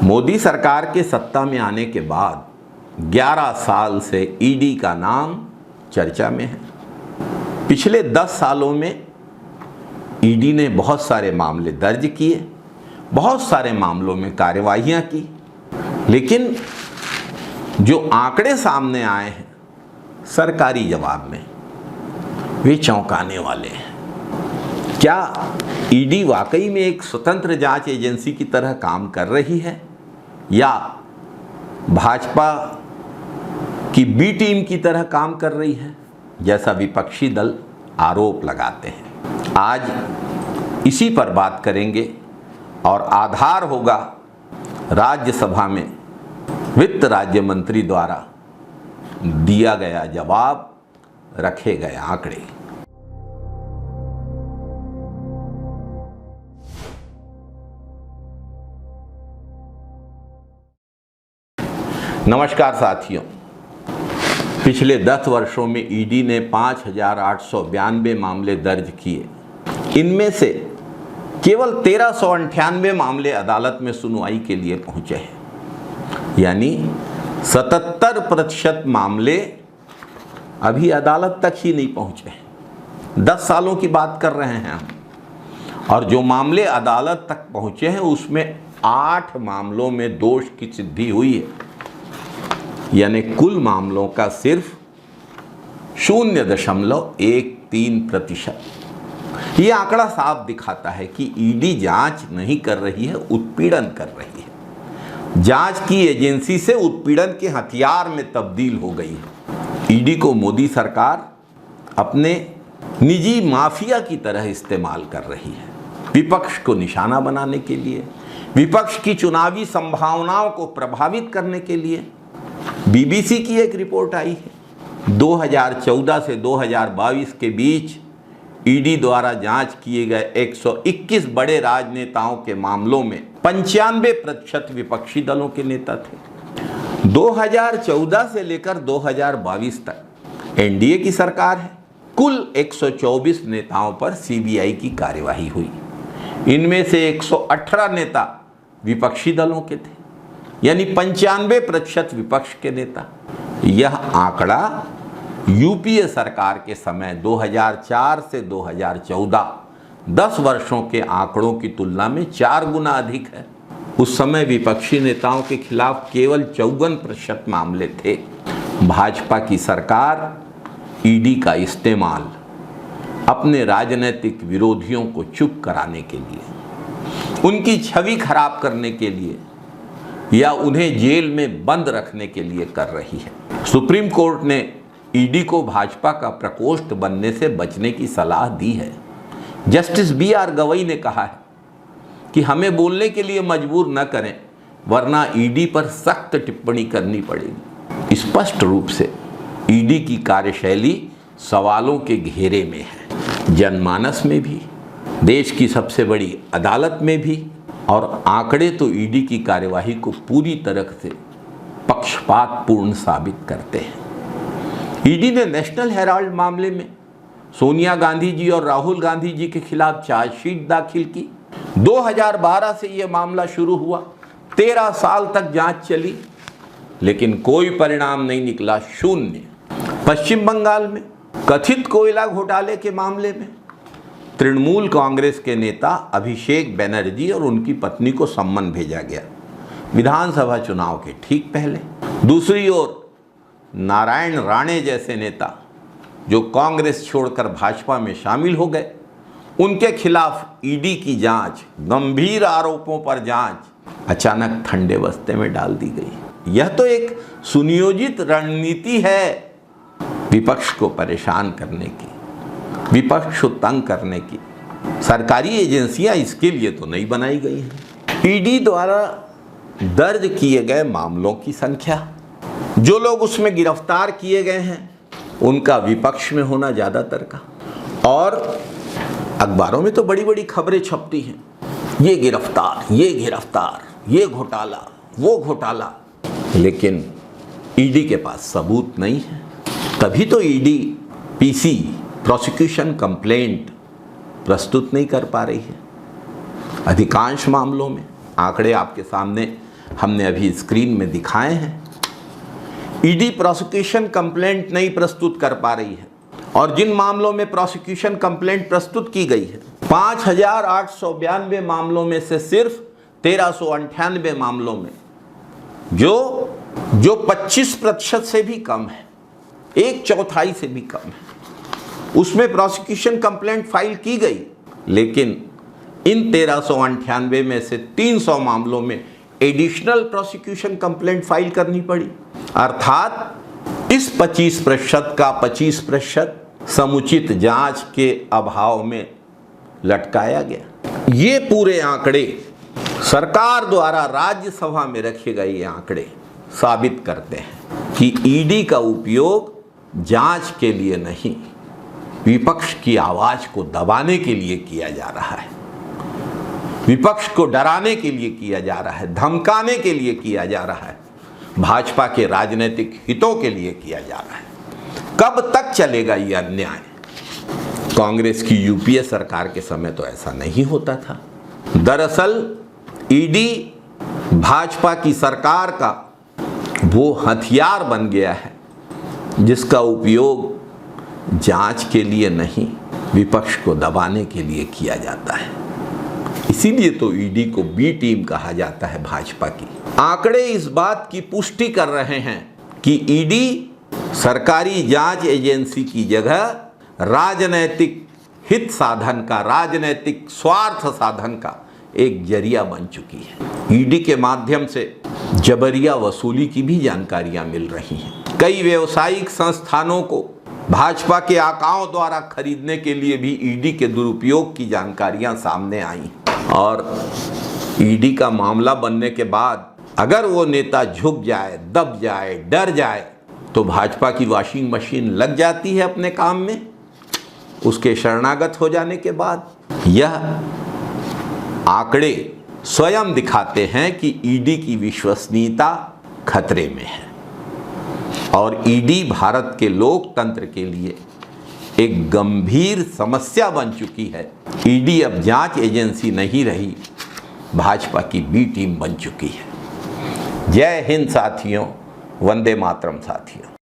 मोदी सरकार के सत्ता में आने के बाद 11 साल से ईडी का नाम चर्चा में है। पिछले 10 सालों में ईडी ने बहुत सारे मामले दर्ज किए, बहुत सारे मामलों में कार्यवाहियां की, लेकिन जो आंकड़े सामने आए हैं सरकारी जवाब में, वे चौंकाने वाले हैं। क्या ईडी वाकई में एक स्वतंत्र जांच एजेंसी की तरह काम कर रही है या भाजपा की बी टीम की तरह काम कर रही है, जैसा विपक्षी दल आरोप लगाते हैं? आज इसी पर बात करेंगे और आधार होगा राज्यसभा में वित्त राज्य मंत्री द्वारा दिया गया जवाब, रखे गए आंकड़े। नमस्कार साथियों, पिछले 10 वर्षों में ईडी ने 5,892 मामले दर्ज किए। इनमें से केवल 1,398 मामले अदालत में सुनवाई के लिए पहुंचे हैं, यानी 77% मामले अभी अदालत तक ही नहीं पहुंचे हैं। 10 सालों की बात कर रहे हैं हम, और जो मामले अदालत तक पहुंचे हैं उसमें 8 मामलों में दोष की सिद्धि हुई है, यानी कुल मामलों का सिर्फ 0.13%। ये आंकड़ा साफ दिखाता है कि ईडी जांच नहीं कर रही है, उत्पीड़न कर रही है। जांच की एजेंसी से उत्पीड़न के हथियार में तब्दील हो गई है। ईडी को मोदी सरकार अपने निजी माफिया की तरह इस्तेमाल कर रही है, विपक्ष को निशाना बनाने के लिए, विपक्ष की चुनावी संभावनाओं को प्रभावित करने के लिए। बीबीसी की एक रिपोर्ट आई है, 2014 से 2022 के बीच ईडी द्वारा जांच किए गए 121 बड़े राजनेताओं के मामलों में 95% विपक्षी दलों के नेता थे। 2014 से लेकर 2022 तक एनडीए की सरकार है। कुल 124 नेताओं पर सीबीआई की कार्यवाही हुई। इनमें से 118 नेता विपक्षी दलों के थे, यानी 95% विपक्ष के नेता। यह आंकड़ा यूपीए सरकार के समय 2004 से 2014 10 वर्षों के आंकड़ों की तुलना में 4 गुना अधिक है। उस समय विपक्षी नेताओं के खिलाफ केवल 54% मामले थे। भाजपा की सरकार ईडी का इस्तेमाल अपने राजनीतिक विरोधियों को चुप कराने के लिए, उनकी छवि खराब करने के लिए या उन्हें जेल में बंद रखने के लिए कर रही है। सुप्रीम कोर्ट ने ईडी को भाजपा का प्रकोष्ठ बनने से बचने की सलाह दी है। जस्टिस BR गवई ने कहा है कि हमें बोलने के लिए मजबूर न करें, वरना ईडी पर सख्त टिप्पणी करनी पड़ेगी। स्पष्ट रूप से ईडी की कार्यशैली सवालों के घेरे में है, जनमानस में भी, देश की सबसे बड़ी अदालत में भी, और आंकड़े तो ईडी की कार्यवाही को पूरी तरह से पक्षपातपूर्ण साबित करते हैं। ईडी ने नेशनल हेराल्ड मामले में सोनिया गांधी जी और राहुल गांधी जी के खिलाफ चार्जशीट दाखिल की। 2012 से यह मामला शुरू हुआ, 13 साल तक जांच चली, लेकिन कोई परिणाम नहीं निकला, शून्य। पश्चिम बंगाल में कथित कोयला घोटाले के मामले में तृणमूल कांग्रेस के नेता अभिषेक बनर्जी और उनकी पत्नी को सम्मन भेजा गया, विधानसभा चुनाव के ठीक पहले। दूसरी ओर नारायण राणे जैसे नेता जो कांग्रेस छोड़कर भाजपा में शामिल हो गए, उनके खिलाफ ईडी की जांच, गंभीर आरोपों पर जांच अचानक ठंडे बस्ते में डाल दी गई। यह तो एक सुनियोजित रणनीति है विपक्ष को परेशान करने की, विपक्ष को तंग करने की। सरकारी एजेंसियां इसके लिए तो नहीं बनाई गई हैं। ईडी द्वारा दर्ज किए गए मामलों की संख्या, जो लोग उसमें गिरफ्तार किए गए हैं, उनका विपक्ष में होना ज़्यादातर का, और अखबारों में तो बड़ी बड़ी खबरें छपती हैं, ये गिरफ्तार, ये गिरफ्तार, ये घोटाला, वो घोटाला, लेकिन ईडी के पास सबूत नहीं है। तभी तो ईडी पीसी, प्रोसिक्यूशन कंप्लेंट प्रस्तुत नहीं कर पा रही है। अधिकांश मामलों में आंकड़े आपके सामने हमने अभी स्क्रीन में दिखाए हैं। ईडी प्रोसिक्यूशन कंप्लेंट नहीं प्रस्तुत कर पा रही है, और जिन मामलों में प्रोसिक्यूशन कंप्लेंट प्रस्तुत की गई है 5,892 मामलों में से सिर्फ 1,398 मामलों में, जो 25% से भी कम है, 1/4 से भी कम है, उसमें प्रोसिक्यूशन कंप्लेंट फाइल की गई। लेकिन इन 1,398 में से 300 मामलों में एडिशनल प्रोसिक्यूशन कंप्लेंट फाइल करनी पड़ी। अर्थात इस 25% का 25% समुचित जांच के अभाव में लटकाया गया। ये पूरे आंकड़े सरकार द्वारा राज्यसभा में रखे गए ये आंकड़े साबित करते हैं कि ईडी का उपयोग जांच के लिए नहीं, विपक्ष की आवाज को दबाने के लिए किया जा रहा है, विपक्ष को डराने के लिए किया जा रहा है, धमकाने के लिए किया जा रहा है, भाजपा के राजनीतिक हितों के लिए किया जा रहा है। कब तक चलेगा ये अन्याय? कांग्रेस की यूपीए सरकार के समय तो ऐसा नहीं होता था। दरअसल ईडी भाजपा की सरकार का वो हथियार बन गया है जिसका उपयोग जांच के लिए नहीं, विपक्ष को दबाने के लिए किया जाता है। इसीलिए तो ईडी को बी टीम कहा जाता है भाजपा की। आंकड़े इस बात की पुष्टि कर रहे हैं कि ईडी सरकारी जांच एजेंसी की जगह राजनैतिक हित साधन का, राजनैतिक स्वार्थ साधन का एक जरिया बन चुकी है। ईडी के माध्यम से जबरिया वसूली की भी जानकारियां मिल रही हैं। कई व्यावसायिक संस्थानों को भाजपा के आकाओं द्वारा खरीदने के लिए भी ईडी के दुरुपयोग की जानकारियां सामने आई। और ईडी का मामला बनने के बाद अगर वो नेता झुक जाए, दब जाए, डर जाए, तो भाजपा की वॉशिंग मशीन लग जाती है अपने काम में। उसके शरणागत हो जाने के बाद यह आंकड़े स्वयं दिखाते हैं कि ईडी की विश्वसनीयता खतरे में है, और ईडी भारत के लोकतंत्र के लिए एक गंभीर समस्या बन चुकी है। ईडी अब जांच एजेंसी नहीं रही, भाजपा की बी टीम बन चुकी है। जय हिंद साथियों, वंदे मातरम साथियों।